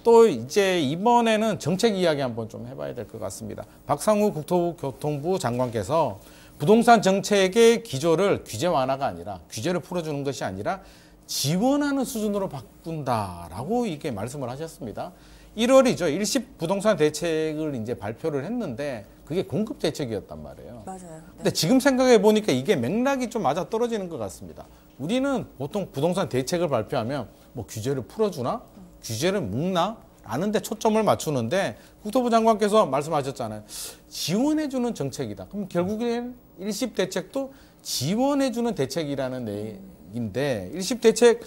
또 이제 이번에는 정책 이야기 한번 좀 해봐야 될 것 같습니다. 박상우 국토교통부 장관께서 부동산 정책의 기조를 규제 완화가 아니라 규제를 풀어주는 것이 아니라 지원하는 수준으로 바꾼다라고 이게 말씀을 하셨습니다. 1월이죠. 일시 부동산 대책을 이제 발표를 했는데 그게 공급 대책이었단 말이에요. 맞아요. 네. 근데 지금 생각해 보니까 이게 맥락이 좀 맞아 떨어지는 것 같습니다. 우리는 보통 부동산 대책을 발표하면 뭐 규제를 풀어주나? 규제를 묶나? 라는 데 초점을 맞추는데 국토부 장관께서 말씀하셨잖아요. 지원해주는 정책이다. 그럼 결국엔 일시 대책도 지원해주는 대책이라는 얘기인데 일시 대책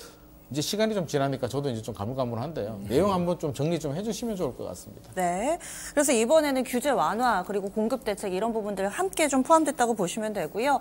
이제 시간이 좀 지나니까 저도 이제 좀 가물가물한데요. 내용 한번 좀 정리 좀 해주시면 좋을 것 같습니다. 네. 그래서 이번에는 규제 완화 그리고 공급 대책 이런 부분들 함께 좀 포함됐다고 보시면 되고요.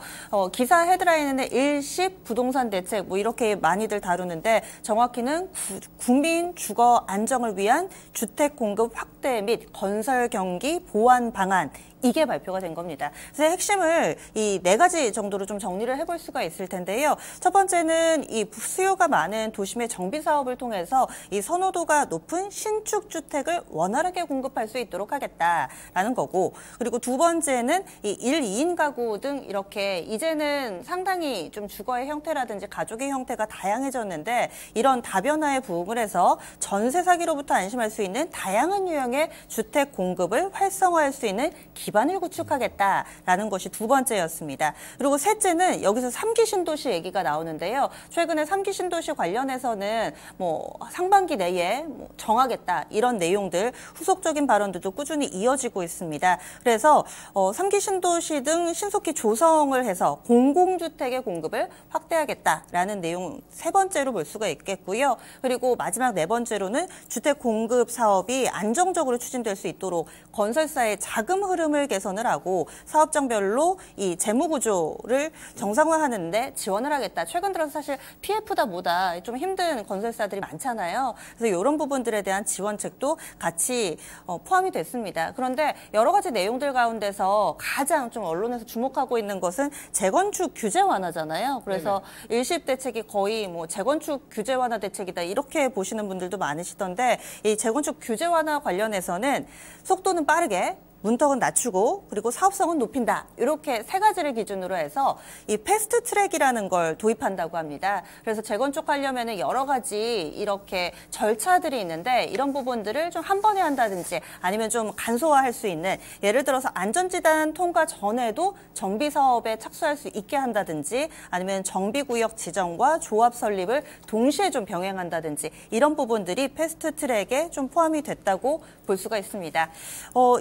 기사 헤드라인에는 일시 부동산 대책 뭐 이렇게 많이들 다루는데 정확히는 국민 주거 안정을 위한 주택 공급 확대 및 건설 경기 보완 방안 이게 발표가 된 겁니다. 그래서 핵심을 이 4가지 정도로 좀 정리를 해볼 수가 있을 텐데요. 첫 번째는 이 수요가 많은 도심의 정비 사업을 통해서 이 선호도가 높은 신축 주택을 원활하게 공급할 수 있도록 하겠다라는 거고, 그리고 두 번째는 이 1, 2인 가구 등 이렇게 이제는 상당히 좀 주거의 형태라든지 가족의 형태가 다양해졌는데 이런 다변화에 부응을 해서 전세 사기로부터 안심할 수 있는 다양한 유형의 주택 공급을 활성화할 수 있는 기반을 구축하겠다라는 것이 두 번째였습니다. 그리고 셋째는 여기서 3기 신도시 얘기가 나오는데요. 최근에 3기 신도시 관련해서는 뭐 상반기 내에 뭐 정하겠다 이런 내용들 후속적인 발언들도 꾸준히 이어지고 있습니다. 그래서 3기 신도시 등 신속히 조성을 해서 공공주택의 공급을 확대하겠다라는 내용 세 번째로 볼 수가 있겠고요. 그리고 마지막 네 번째로는 주택 공급 사업이 안정적으로 추진될 수 있도록 건설사의 자금 흐름을 개선을 하고 사업장별로 이 재무 구조를 정상화하는 데 지원을 하겠다. 최근 들어서 사실 PF다 뭐다 좀 힘든 건설사들이 많잖아요. 그래서 이런 부분들에 대한 지원책도 같이 포함이 됐습니다. 그런데 여러 가지 내용들 가운데서 가장 좀 언론에서 주목하고 있는 것은 재건축 규제 완화잖아요. 그래서 일시 대책이 거의 뭐 재건축 규제 완화 대책이다 이렇게 보시는 분들도 많으시던데 이 재건축 규제 완화 관련해서는 속도는 빠르게 문턱은 낮추고 그리고 사업성은 높인다. 이렇게 세 가지를 기준으로 해서 이 패스트 트랙이라는 걸 도입한다고 합니다. 그래서 재건축하려면 여러 가지 이렇게 절차들이 있는데 이런 부분들을 좀 한 번에 한다든지 아니면 좀 간소화할 수 있는 예를 들어서 안전지단 통과 전에도 정비 사업에 착수할 수 있게 한다든지 아니면 정비구역 지정과 조합 설립을 동시에 좀 병행한다든지 이런 부분들이 패스트 트랙에 좀 포함이 됐다고 볼 수가 있습니다.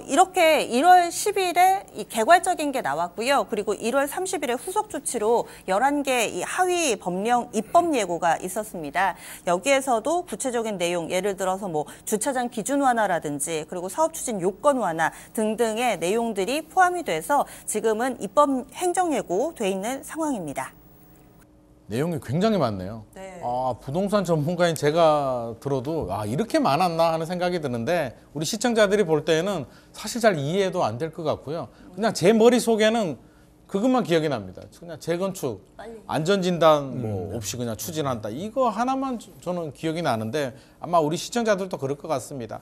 이렇게 1월 10일에 이 개괄적인 게 나왔고요. 그리고 1월 30일에 후속 조치로 11개 이 하위 법령 입법 예고가 있었습니다. 여기에서도 구체적인 내용, 예를 들어서 뭐 주차장 기준 완화라든지 그리고 사업 추진 요건 완화 등등의 내용들이 포함이 돼서 지금은 입법 행정 예고 돼 있는 상황입니다. 내용이 굉장히 많네요. 네. 부동산 전문가인 제가 들어도 이렇게 많았나 하는 생각이 드는데 우리 시청자들이 볼 때는 사실 잘 이해도 안 될 것 같고요. 그냥 제 머릿속에는 그것만 기억이 납니다. 그냥 재건축, 안전진단 뭐 없이 그냥 추진한다. 이거 하나만 저는 기억이 나는데 아마 우리 시청자들도 그럴 것 같습니다.